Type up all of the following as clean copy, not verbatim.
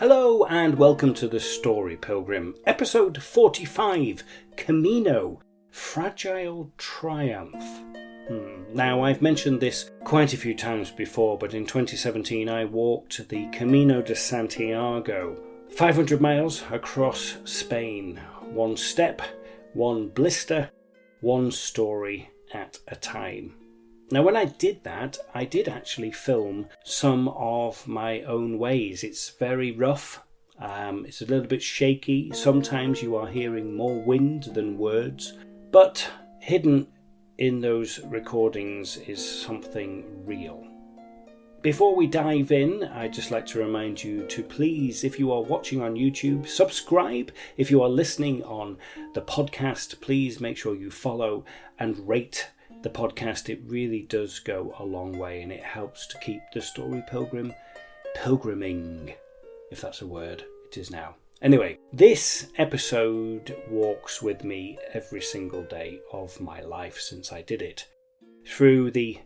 Hello and welcome to the Story Pilgrim, episode 45, Camino, Fragile Triumph. Now, I've mentioned this quite a few times before, but in 2017 I walked the Camino de Santiago, 500 miles across Spain, one step, one blister, one story at a time. Now, when I did that, I did actually film some of my own ways. It's very rough. It's a little bit shaky. Sometimes you are hearing more wind than words. But hidden in those recordings is something real. Before we dive in, I'd just like to remind you to please, if you are watching on YouTube, subscribe. If you are listening on the podcast, please make sure you follow and rate the podcast. It really does go a long way and it helps to keep the Story Pilgrim pilgriming, if that's a word. It is now. Anyway, this episode walks with me every single day of my life since I did it. Through the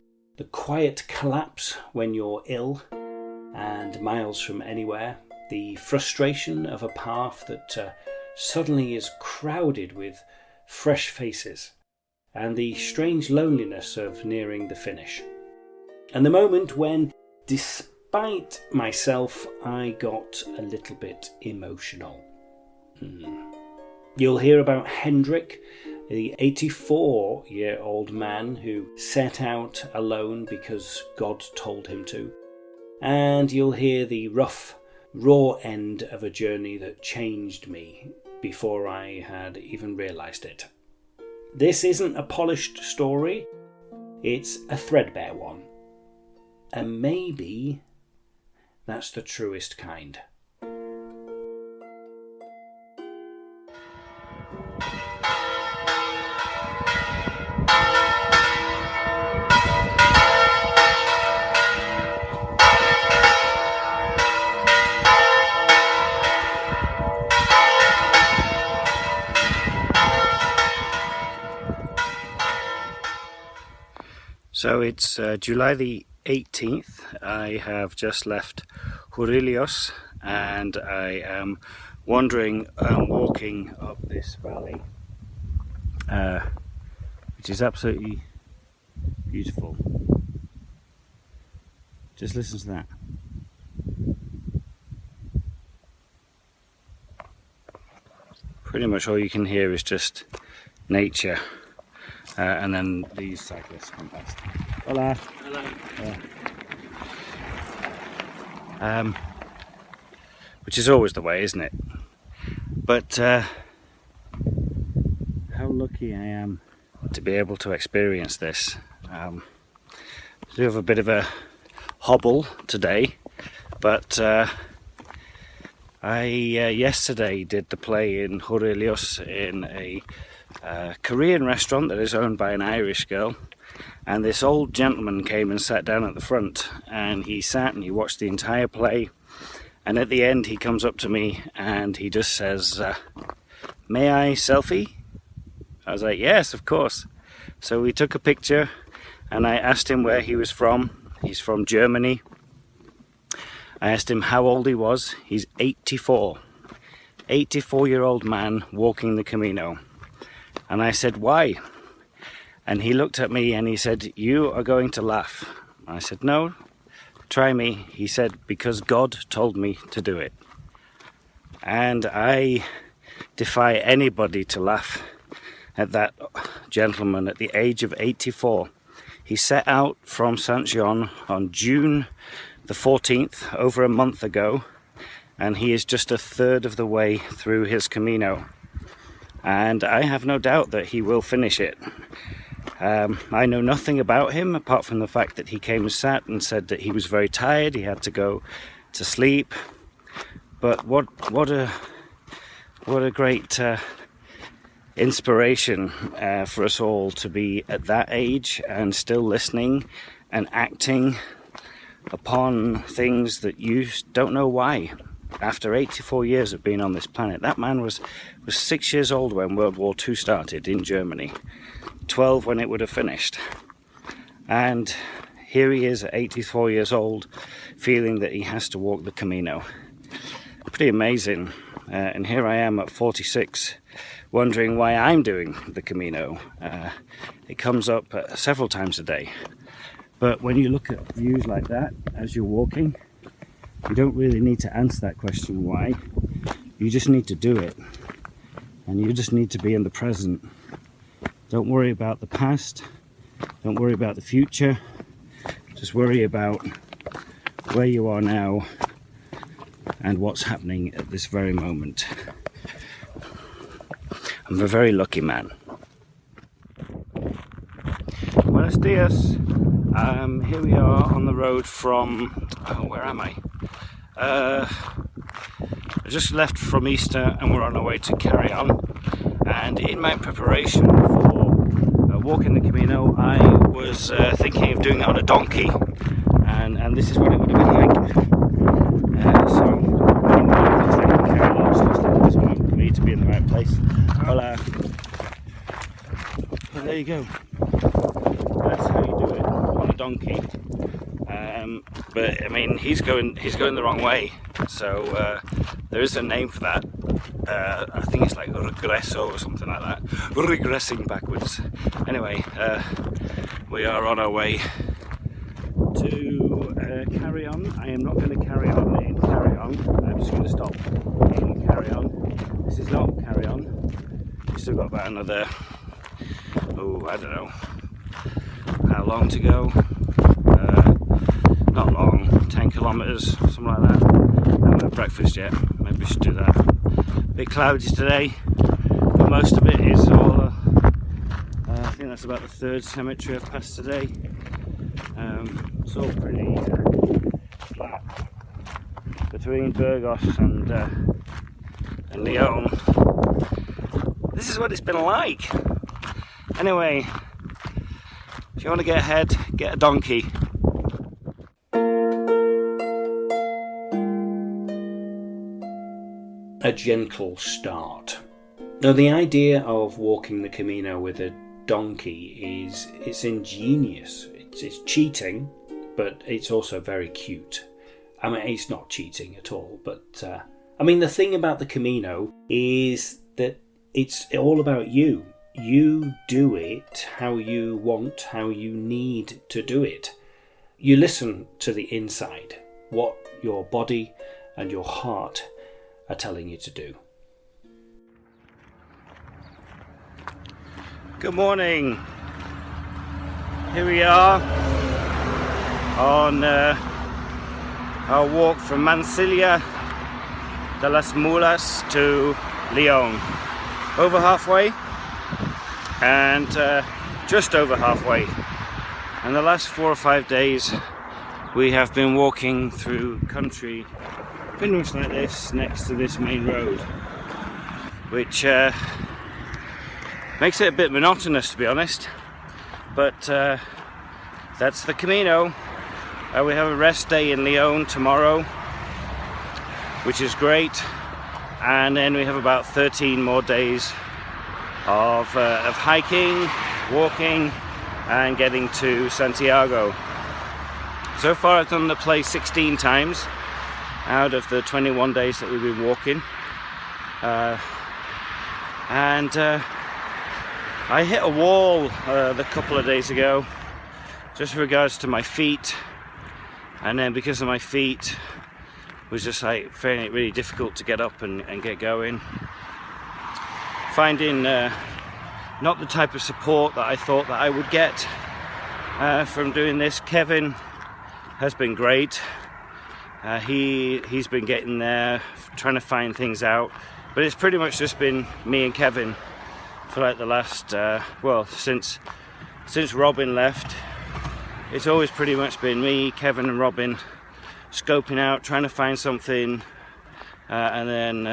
quiet collapse when you're ill and miles from anywhere, the frustration of a path that suddenly is crowded with fresh faces, and the strange loneliness of nearing the finish. And the moment when, despite myself, I got a little bit emotional. You'll hear about Hendrick, the 84-year-old man who set out alone because God told him to. And you'll hear the rough, raw end of a journey that changed me before I had even realised it. This isn't a polished story, it's a threadbare one. And maybe that's the truest kind. So it's July the 18th. I have just left Jurillos and I am walking up this valley, which is absolutely beautiful. Just listen to that. Pretty much all you can hear is just nature. And then these cyclists come past. Hola. Hello. Which is always the way, isn't it? But how lucky I am to be able to experience this. I do have a bit of a hobble today, but I yesterday did the play in Jurillos in a Korean restaurant that is owned by an Irish girl, and this old gentleman came and sat down at the front, and he sat and he watched the entire play, and at the end he comes up to me and he just says, "May I selfie?" I was like, "Yes, of course." So we took a picture and I asked him where he was from. He's from Germany. I asked him how old he was. He's 84. 84-year-old man walking the Camino. And I said, "Why?" And he looked at me and he said, "You are going to laugh." I said, "No, try me." He said, "Because God told me to do it." And I defy anybody to laugh at that gentleman at the age of 84. He set out from Saint-Jean on June the 14th, over a month ago, and he is just a third of the way through his Camino. And I have no doubt that he will finish it. I know nothing about him apart from the fact that he came and sat and said that he was very tired, he had to go to sleep. But what a great inspiration for us all to be at that age and still listening and acting upon things that you don't know why. After 84 years of being on this planet, that man was 6 years old when World War II started in Germany, 12 when it would have finished. And here he is at 84 years old, feeling that he has to walk the Camino. Pretty amazing. And here I am at 46, wondering why I'm doing the Camino. It comes up several times a day. But when you look at views like that as you're walking, you don't really need to answer that question why. You just need to do it. And you just need to be in the present. Don't worry about the past. Don't worry about the future. Just worry about where you are now and what's happening at this very moment. I'm a very lucky man. Buenos dias. Here we are on the road from, where am I? I just left from Easter and we're on our way to Carrion. And in my preparation for walking the Camino, I was thinking of doing it on a donkey. And this is what it would have been like. So, just for me to be in the right place. Hola. Well, there you go. That's how you do it on a donkey. But I mean, he's going the wrong way. So there is a name for that. I think it's like regreso or something like that. Regressing backwards. Anyway, we are on our way to Carrion. I am not going to carry on in Carrion. I'm just going to stop in Carrion. This is not Carrion. We've still got about another, I don't know how long to go. Not long, 10 kilometres, something like that. I haven't had breakfast yet. Maybe we should do that. A bit cloudy today, but most of it is all. I think that's about the third cemetery I've passed today. It's all pretty flat between Burgos and Leon. This is what it's been like. Anyway, if you want to get ahead, get a donkey. A gentle start. Now, the idea of walking the Camino with a donkey it's ingenious. It's cheating, but it's also very cute. I mean, it's not cheating at all, but I mean, the thing about the Camino is that it's all about you. You do it how you want, how you need to do it. You listen to the inside, what your body and your heart are telling you to do. Good morning. Here we are on our walk from Mansilla de las Mulas to Leon. Over halfway, and just over halfway. And the last 4 or 5 days we have been walking through country pretty much like this, next to this main road, which makes it a bit monotonous, to be honest, but that's the Camino. We have a rest day in Leon tomorrow, which is great, and then we have about 13 more days of hiking, walking, and getting to Santiago. So far I've done the place 16 times out of the 21 days that we've been walking, and I hit a wall a couple of days ago just with regards to my feet, and then because of my feet it was just like finding it really difficult to get up and get going, finding not the type of support that I thought that I would get from doing this. Kevin has been great. He's been getting there, trying to find things out, but it's pretty much just been me and Kevin for like the last since Robin left. It's always pretty much been me, Kevin and Robin scoping out, trying to find something, and then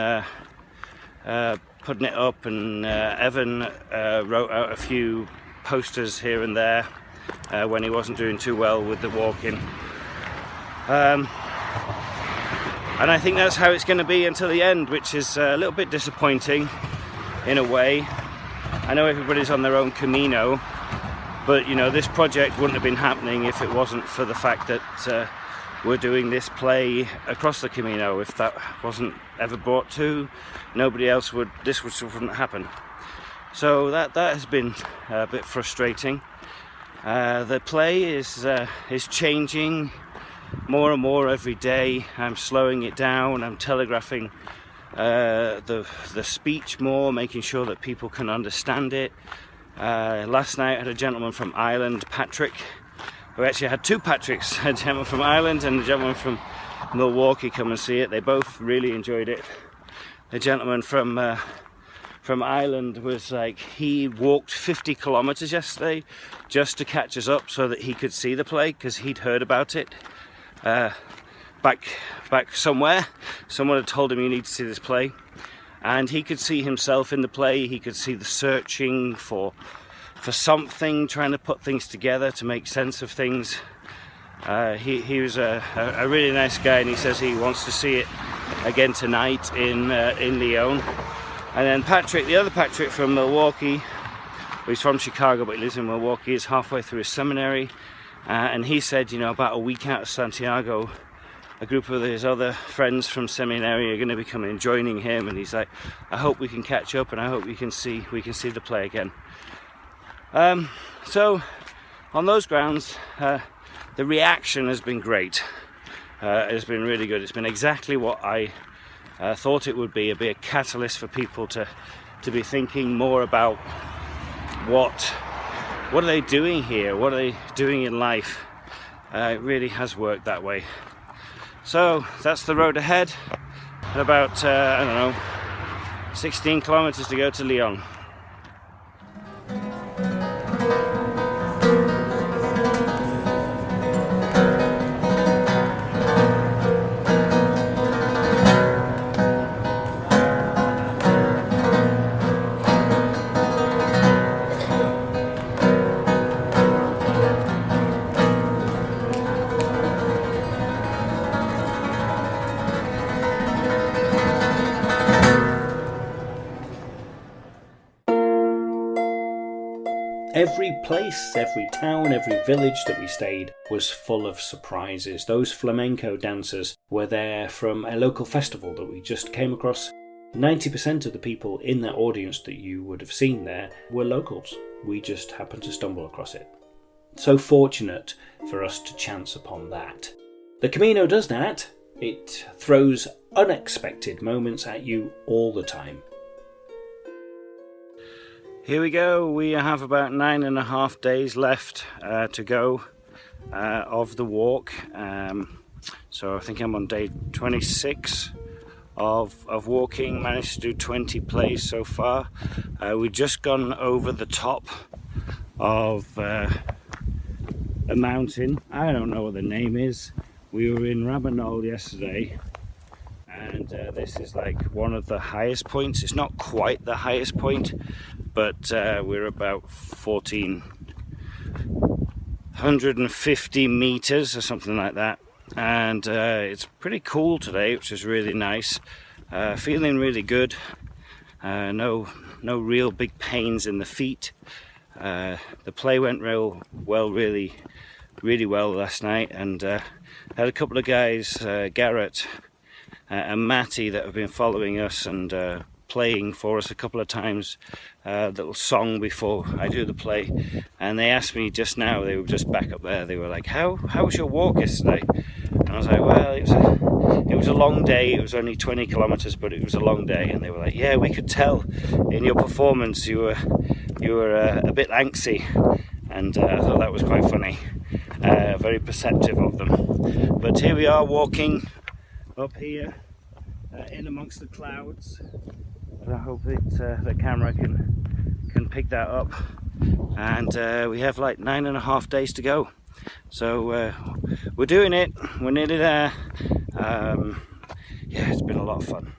putting it up, and Evan wrote out a few posters here and there when he wasn't doing too well with the walking. And I think that's how it's going to be until the end, which is a little bit disappointing in a way. I know everybody's on their own Camino, but you know, this project wouldn't have been happening if it wasn't for the fact that were doing this play across the Camino. If that wasn't ever brought to, nobody else would, this wouldn't happen. So that has been a bit frustrating. The play is changing more and more every day. I'm slowing it down, I'm telegraphing the speech more, making sure that people can understand it. Last night I had a gentleman from Ireland, Patrick. We actually had two Patricks, a gentleman from Ireland and a gentleman from Milwaukee, come and see it. They both really enjoyed it. The gentleman from Ireland was like, he walked 50 kilometers yesterday just to catch us up so that he could see the play, because he'd heard about it back somewhere. Someone had told him, you need to see this play, and he could see himself in the play. He could see the searching for something, trying to put things together to make sense of things. He was a really nice guy, and he says he wants to see it again tonight in Lyon. And then Patrick, the other Patrick from Milwaukee, he's from Chicago but he lives in Milwaukee, is halfway through his seminary, and he said, you know, about a week out of Santiago, a group of his other friends from seminary are going to be coming and joining him, and he's like, I hope we can catch up and I hope we can see the play again. So on those grounds, the reaction has been great. It's been really good. It's been exactly what I thought it would be. It'd be a catalyst for people to be thinking more about what are they doing here, what are they doing in life. It really has worked that way. So that's the road ahead, and about 16 kilometers to go to Lyon. Every place, every town, every village that we stayed was full of surprises. Those flamenco dancers were there from a local festival that we just came across. 90% of the people in that audience that you would have seen there were locals. We just happened to stumble across it. So fortunate for us to chance upon that. The Camino does that. It throws unexpected moments at you all the time. Here we go. We have about 9.5 days left to go of the walk. So I think I'm on day 26 of walking. Managed to do 20 plays so far. We've just gone over the top of a mountain. I don't know what the name is. We were in Rabanol yesterday, and this is like one of the highest points. It's not quite the highest point, but we're about 1,450 meters or something like that, and it's pretty cool today, which is really nice. Feeling really good. No real big pains in the feet. The play went really well last night, and had a couple of guys, Garrett and Matty, that have been following us and playing for us a couple of times, little song before I do the play, and they asked me just now, they were just back up there, they were like, how was your walk yesterday? And I was like, well, it was a long day. It was only 20 kilometers, but it was a long day. And they were like, yeah, we could tell in your performance you were a bit angsty, and I thought that was quite funny. Very perceptive of them. But here we are walking up here in amongst the clouds. I hope the camera can pick that up. And we have like 9.5 days to go. So we're doing it. We're nearly there. Yeah, it's been a lot of fun.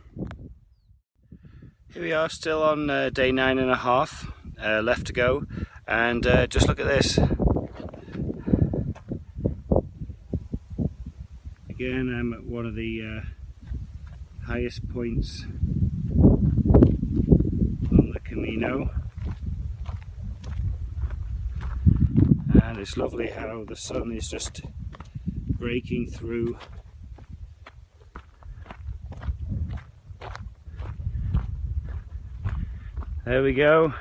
Here we are, still on day 9.5 left to go. And just look at this. Again, I'm at one of the highest points on the Camino, and it's lovely how the sun is just breaking through. There we go.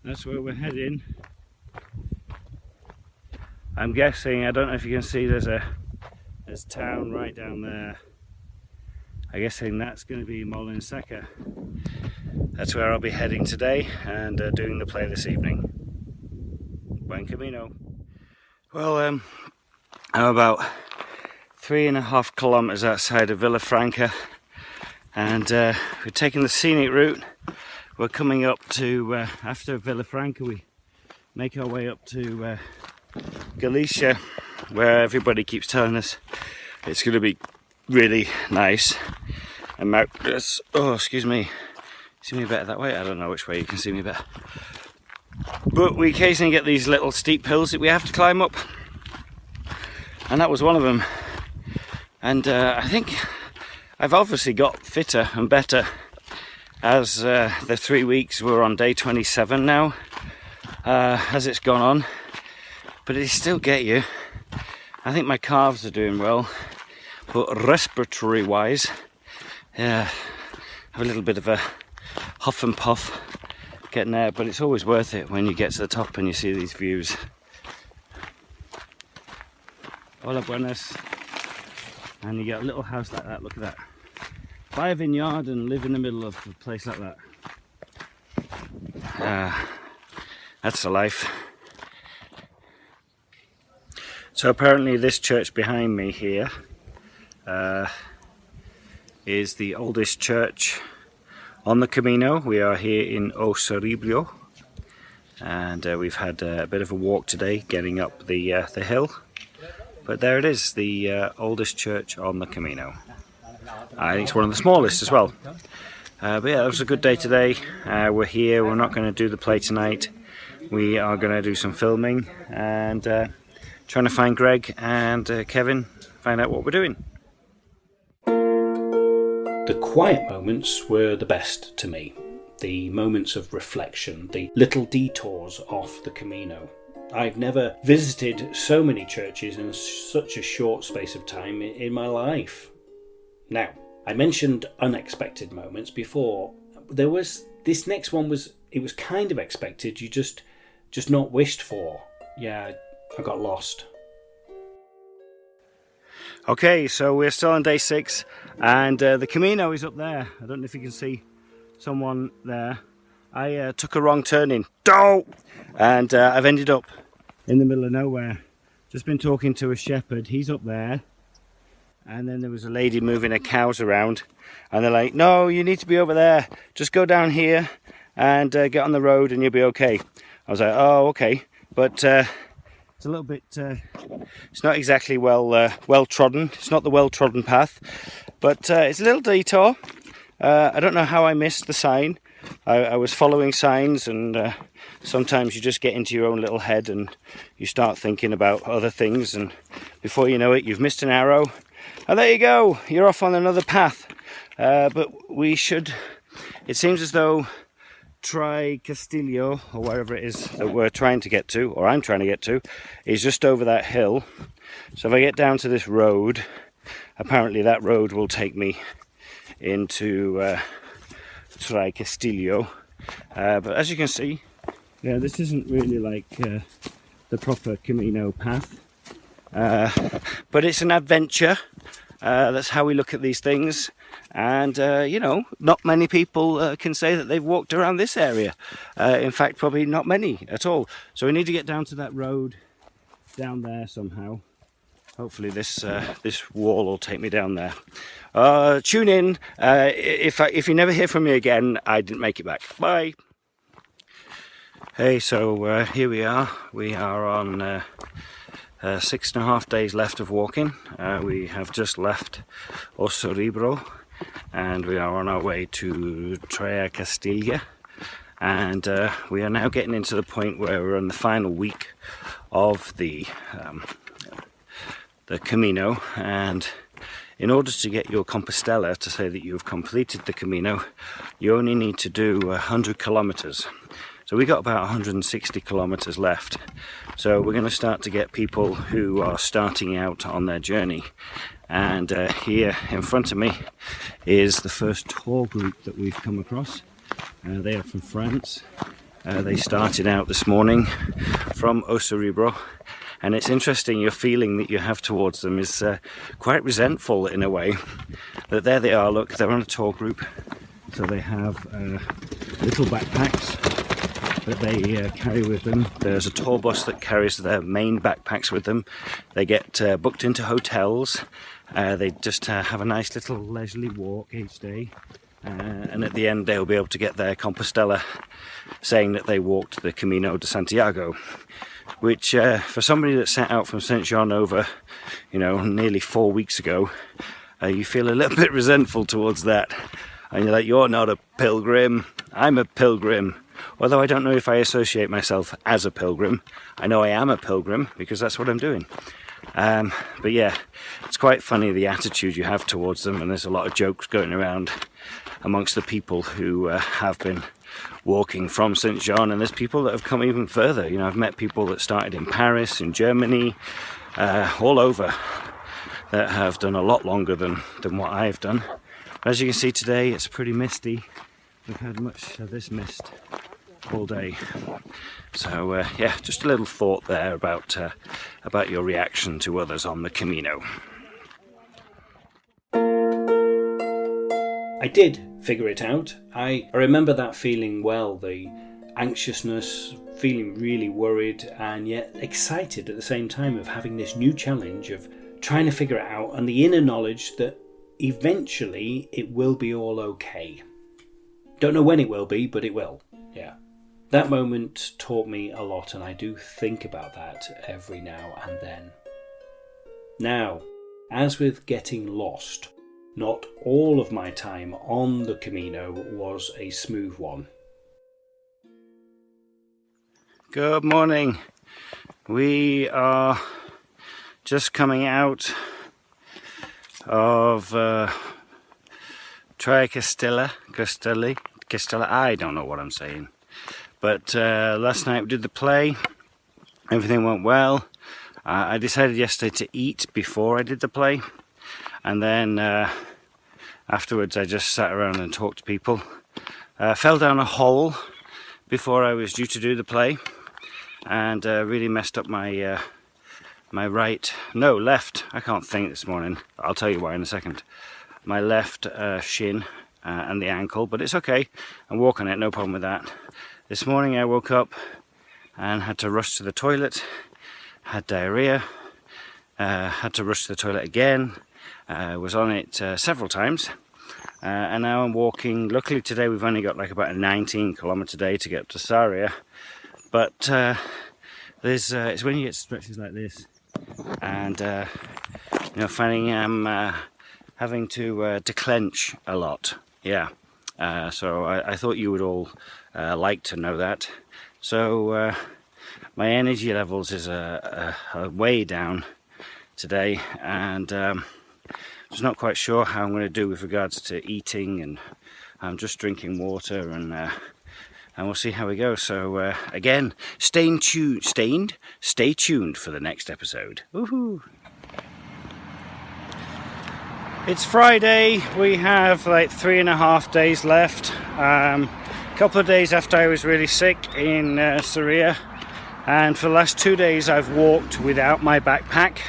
That's where we're heading. I'm guessing, I don't know if you can see, there's town right down there. I'm guessing that's going to be Molenseca. That's where I'll be heading today and doing the play this evening. Buen Camino. Well, I'm about 3.5 kilometers outside of Villafranca, and we're taking the scenic route. We're coming up to, after Villafranca, we make our way up to Galicia, where everybody keeps telling us it's going to be really nice and mountainous. Oh, excuse me. See me better that way? I don't know which way you can see me better. But we occasionally get these little steep hills that we have to climb up, and that was one of them. And I think I've obviously got fitter and better as the 3 weeks. We're on day 27 now, as it's gone on, but it still get you. I think my calves are doing well, but respiratory wise, yeah, I have a little bit of a huff and puff getting there, but it's always worth it when you get to the top and you see these views. Hola, buenas. And you get a little house like that, look at that. Buy a vineyard and live in the middle of a place like that. That's the life. So apparently this church behind me here is the oldest church on the Camino. We are here in Osoribio, and we've had a bit of a walk today getting up the hill. But there it is, the oldest church on the Camino. I think it's one of the smallest as well. But yeah, it was a good day today. We're here, we're not going to do the play tonight. We are going to do some filming and trying to find Greg and Kevin, find out what we're doing. The quiet moments were the best to me. The moments of reflection, the little detours off the Camino. I've never visited so many churches in such a short space of time in my life. Now, I mentioned unexpected moments before. There was, this next one was kind of expected, you just not wished for. Yeah, I got lost. Okay, so we're still on day 6, and the Camino is up there. I don't know if you can see someone there. I took a wrong turning, and I've ended up in the middle of nowhere. Just been talking to a shepherd, he's up there, and then there was a lady moving her cows around, and they're like, no, you need to be over there, just go down here and get on the road and you'll be okay. I was like, oh, okay, but it's a little bit, it's not exactly well trodden. It's not the well trodden path, but it's a little detour. I don't know how I missed the sign. I was following signs, and sometimes you just get into your own little head and you start thinking about other things, and before you know it, you've missed an arrow, and there you go, you're off on another path. But we should, it seems as though Tri Castillo, or wherever it is that we're trying to get to, or I'm trying to get to, is just over that hill. So if I get down to this road, apparently that road will take me into Tri Castillo. But as you can see, yeah, this isn't really like the proper Camino path, but it's an adventure. That's how we look at these things. And you know, not many people can say that they've walked around this area. In fact, probably not many at all. So we need to get down to that road down there somehow. Hopefully this wall will take me down there. Tune in. If you never hear from me again, I didn't make it back. Bye. Hey, so here we are. We are on 6.5 days left of walking. We have just left Osoribio, and we are on our way to Tri Castillo, and we are now getting into the point where we're in the final week of the Camino, and in order to get your Compostela to say that you've completed the Camino, you only need to do 100 kilometers. So we got about 160 kilometers left. So we're going to start to get people who are starting out on their journey. And here in front of me is the first tour group that we've come across. They are from France. They started out this morning from Cerebro. And it's interesting, your feeling that you have towards them is quite resentful in a way. That there they are, look, they're on a tour group. So they have little backpacks that they carry with them. There's a tour bus that carries their main backpacks with them. They get booked into hotels. They just have a nice little leisurely walk each day. And at the end they'll be able to get their Compostela, saying that they walked the Camino de Santiago. Which for somebody that set out from St. John over, nearly 4 weeks ago, you feel a little bit resentful towards that. And you're like, you're not a pilgrim, I'm a pilgrim. Although I don't know if I associate myself as a pilgrim. I know I am a pilgrim because that's what I'm doing. But yeah, it's quite funny the attitude you have towards them, and there's a lot of jokes going around amongst the people who have been walking from St. John, and there's people that have come even further. I've met people that started in Paris, in Germany, all over, that have done a lot longer than what I've done. As you can see today, it's pretty misty. We've had much of this mist all day. So yeah, just a little thought there about your reaction to others on the Camino. I did figure it out. I remember that feeling well, the anxiousness, feeling really worried and yet excited at the same time of having this new challenge of trying to figure it out, and the inner knowledge that eventually it will be all okay. Don't know when it will be, but it will. Yeah. That moment taught me a lot, and I do think about that every now and then. Now, as with getting lost, not all of my time on the Camino was a smooth one. Good morning. We are just coming out of Castella, I don't know what I'm saying. But last night we did the play. Everything went well. I decided yesterday to eat before I did the play. And then afterwards I just sat around and talked to people. Fell down a hole before I was due to do the play. And really messed up my left, I can't think this morning. I'll tell you why in a second. My left shin and the ankle, but it's okay. I'm walking it, no problem with that. This morning I woke up and had to rush to the toilet, had diarrhea, had to rush to the toilet again, was on it several times, and now I'm walking. Luckily today we've only got like about a 19-kilometer day to get to Saria, but it's when you get stretches like this, and finding I'm having to clench a lot. Yeah. So I thought you would all like to know that. So my energy levels is way down today, and just not quite sure how I'm going to do with regards to eating, and I'm just drinking water, and we'll see how we go. So again, stay tuned for the next episode. Woohoo! It's Friday. We have like 3.5 days left. A couple of days after I was really sick in Syria, and for the last 2 days I've walked without my backpack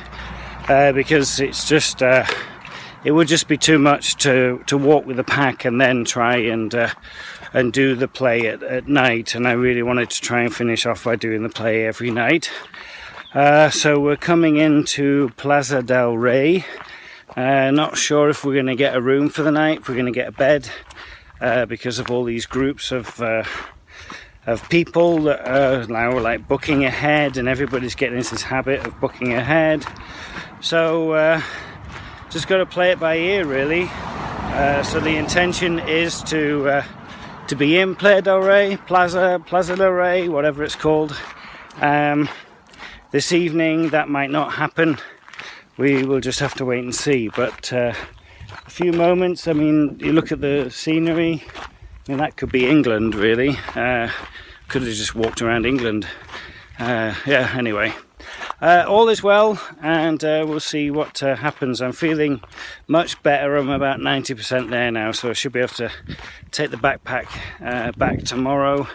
because it's just it would just be too much to walk with a pack and then try and do the play at night, and I really wanted to try and finish off by doing the play every night. So we're coming into Plaza del Rey. Not sure if we're going to get a room for the night, if we're going to get a bed, because of all these groups of people that are now like booking ahead, and everybody's getting into this habit of booking ahead. So just got to play it by ear, really. So the intention is to be in Plaza del Rey, whatever it's called. This evening that might not happen. We will just have to wait and see, but a few moments. I mean, you look at the scenery, I mean, that could be England really. could have just walked around England. Yeah, anyway. All is well, and we'll see what happens. I'm feeling much better. I'm about 90% there now, so I should be able to take the backpack back tomorrow,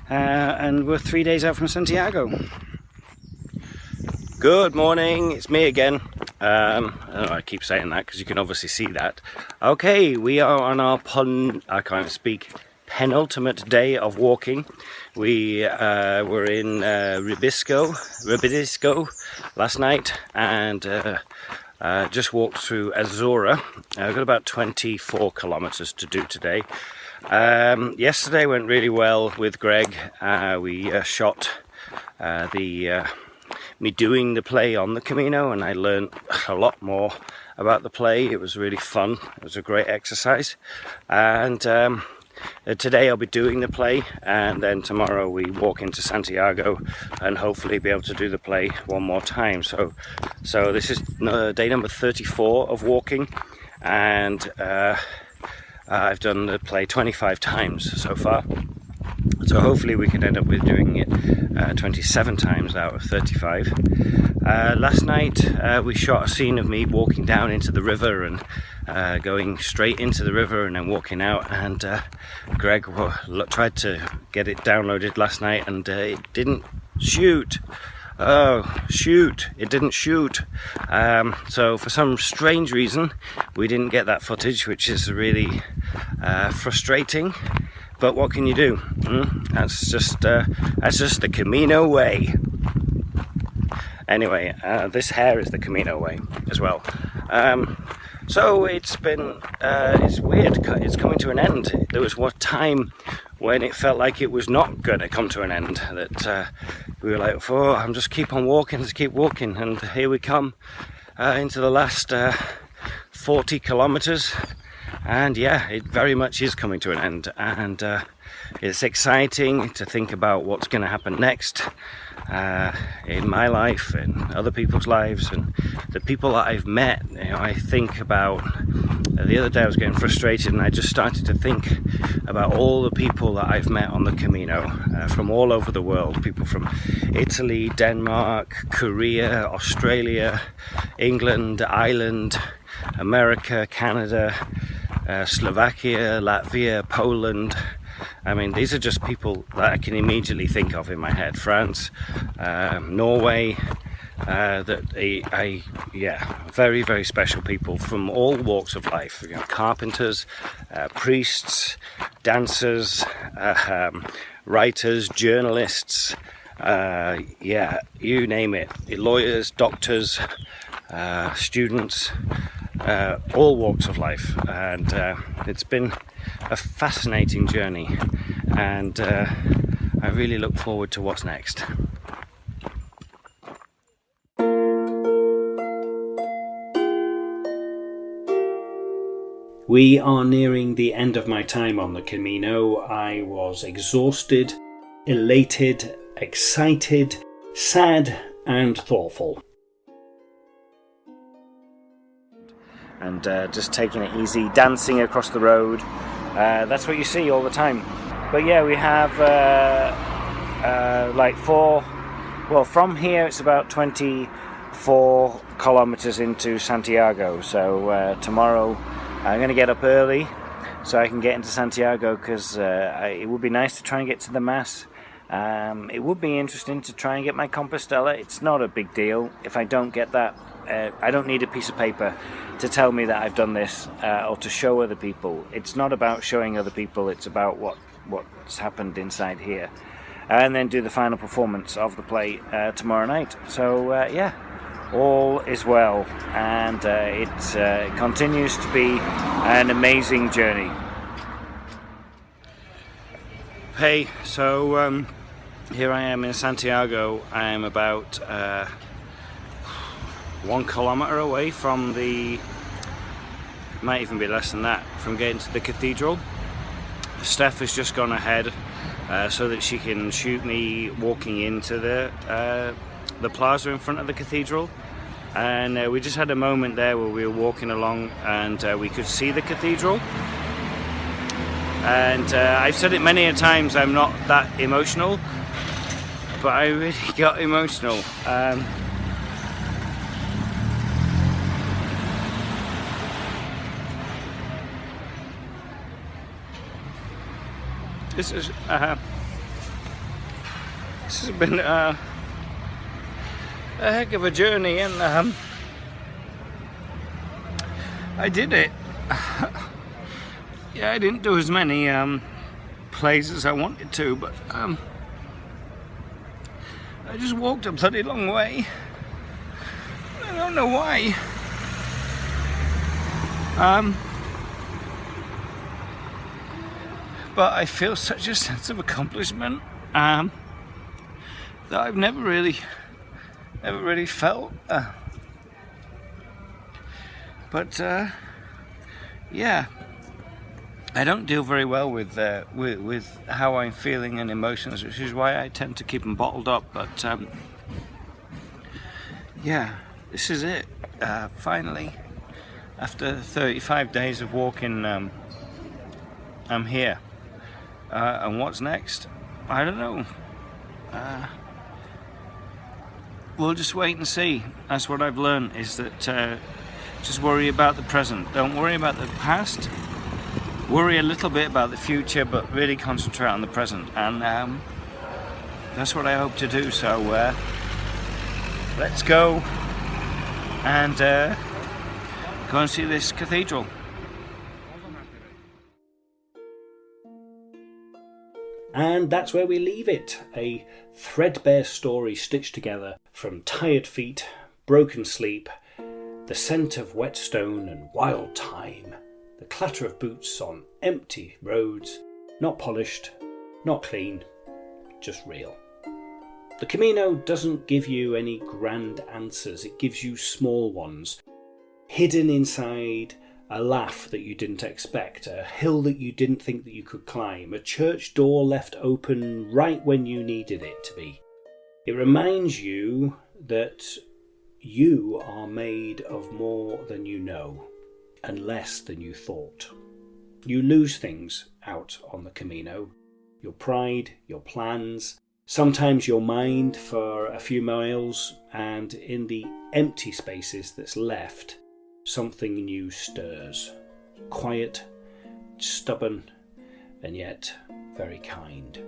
and we're 3 days out from Santiago. Good morning, it's me again. I keep saying that because you can obviously see that. Okay, we are on our penultimate day of walking. We were in Ribisco last night, and just walked through Azora. I've got about 24 kilometers to do today. Yesterday went really well with Greg. We shot me doing the play on the Camino, and I learned a lot more about the play. It was really fun. It was a great exercise, and today I'll be doing the play, and then tomorrow we walk into Santiago and hopefully be able to do the play one more time. So this is day number 34 of walking, and I've done the play 25 times so far. So hopefully we can end up with doing it 27 times out of 35. Last night we shot a scene of me walking down into the river and going straight into the river and then walking out, and Greg tried to get it downloaded last night, and it didn't shoot. It didn't shoot. So for some strange reason we didn't get that footage, which is really frustrating. But what can you do? That's just the Camino way. Anyway, this hair is the Camino way as well. So it's been, it's weird. It's coming to an end. There was one time when it felt like it was not going to come to an end. That we were like, oh, I'm just keep on walking, just keep walking. And here we come into the last 40 kilometers. And yeah, it very much is coming to an end, and it's exciting to think about what's going to happen next in my life and other people's lives and the people that I've met. You know, I think about the other day I was getting frustrated, and I just started to think about all the people that I've met on the Camino from all over the world. People from Italy, Denmark, Korea, Australia, England, Ireland, America, Canada, Slovakia, Latvia, Poland. I mean, these are just people that I can immediately think of in my head. France, Norway, very, very special people from all walks of life. You know, carpenters, priests, dancers, writers, journalists, you name it. Lawyers, doctors, students, all walks of life, and it's been a fascinating journey, and I really look forward to what's next. We are nearing the end of my time on the Camino. I was exhausted, elated, excited, sad, and thoughtful. And just taking it easy, dancing across the road. That's what you see all the time. But yeah, we have from here it's about 24 kilometers into Santiago. So tomorrow I'm going to get up early so I can get into Santiago, because it would be nice to try and get to the Mass. It would be interesting to try and get my Compostela. It's not a big deal if I don't get that. I don't need a piece of paper to tell me that I've done this, or to show other people. It's not about showing other people, it's about what's happened inside here. And then do the final performance of the play tomorrow night. So all is well, and it continues to be an amazing journey. Hey, so here I am in Santiago. I am about 1 kilometer away from might even be less than that, from getting to the cathedral. Steph has just gone ahead so that she can shoot me walking into the plaza in front of the cathedral, and we just had a moment there where we were walking along and we could see the cathedral. And I've said it many a times, I'm not that emotional, but I really got emotional. This has been a heck of a journey, and I did it. Yeah, I didn't do as many plays as I wanted to, but I just walked a bloody long way. I don't know why. But I feel such a sense of accomplishment that I've never really felt. But yeah, I don't deal very well with how I'm feeling and emotions, which is why I tend to keep them bottled up. But yeah, this is it. Finally, after 35 days of walking, I'm here. And what's next? I don't know. We'll just wait and see. That's what I've learned, is that just worry about the present. Don't worry about the past. Worry a little bit about the future, but really concentrate on the present. And that's what I hope to do. So let's go and go and see this cathedral. And that's where we leave it. A threadbare story stitched together from tired feet, broken sleep, the scent of wet stone and wild thyme, the clatter of boots on empty roads, not polished, not clean, just real. The Camino doesn't give you any grand answers, it gives you small ones, hidden inside a laugh that you didn't expect, a hill that you didn't think that you could climb, a church door left open right when you needed it to be. It reminds you that you are made of more than you know and less than you thought. You lose things out on the Camino. Your pride, your plans, sometimes your mind for a few miles, and in the empty spaces that's left, something new stirs. Quiet, stubborn, and yet very kind.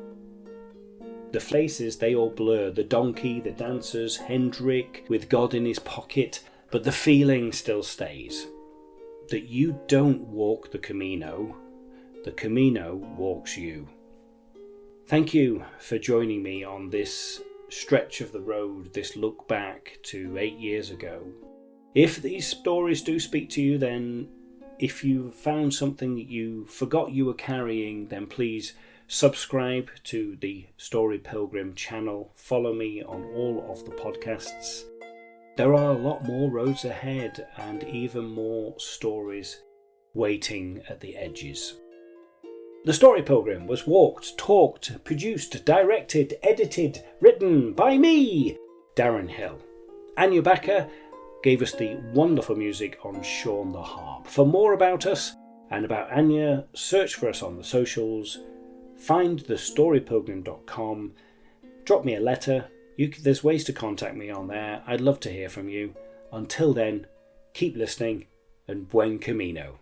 The faces, they all blur. The donkey, the dancers, Hendrick with God in his pocket. But the feeling still stays. That you don't walk the Camino walks you. Thank you for joining me on this stretch of the road, this look back to 8 years ago. If these stories do speak to you, then if you found something that you forgot you were carrying, then please subscribe to the Story Pilgrim channel. Follow me on all of the podcasts. There are a lot more roads ahead and even more stories waiting at the edges. The Story Pilgrim was walked, talked, produced, directed, edited, written by me, Darren Hill. Anya Backer gave us the wonderful music on Sean the Harp. For more about us and about Anya, search for us on the socials, find thestorypilgrim.com, drop me a letter. There's ways to contact me on there. I'd love to hear from you. Until then, keep listening and buen camino.